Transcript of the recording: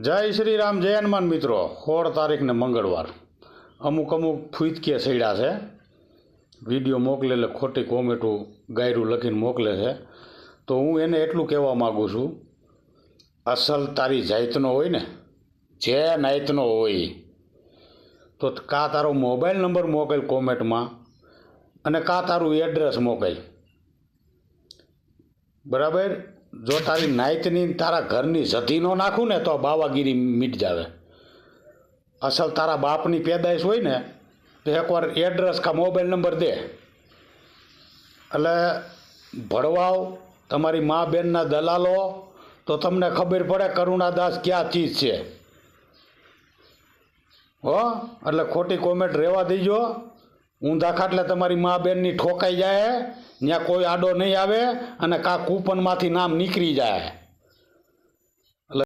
જય શ્રી રામ, જય હનુમાન મિત્રો। 16 તારીખને મંગળવાર અમુક ફૂઈતકીએ સડ્યા છે। વિડીયો મોકલે એટલે ખોટી કોમેન્ટો ગાયરું લખીને મોકલે છે। તો હું એને એટલું કહેવા માગું છું, અસલ તારી જાતનો હોય ને, જે નાયતનો હોય તો કાં તારો મોબાઈલ નંબર મોકલ કોમેન્ટમાં અને કાં તારું એડ્રેસ મોકલ, બરાબર। જો તારી નાયતની તારા ઘરની જધી નો નાખું ને તો બાવાગીરી મીટ જાવે। અસલ તારા બાપની પેદાઈશ હોય ને તો એકવાર એડ્રેસ કા મોબાઈલ નંબર દે, એટલે ભળવાઓ તમારી મા બેનના દલાલો તો તમને ખબર પડે કરુણાદાસ ક્યાં ચીજ છે હો। એટલે ખોટી કોમેન્ટ રહેવા દેજો। ઊંધા ખાટલે તમારી મા બેનની ઠોકાઈ જાય, ત્યાં કોઈ આડો નહીં આવે અને કાં કૂપનમાંથી નામ નીકળી જાય।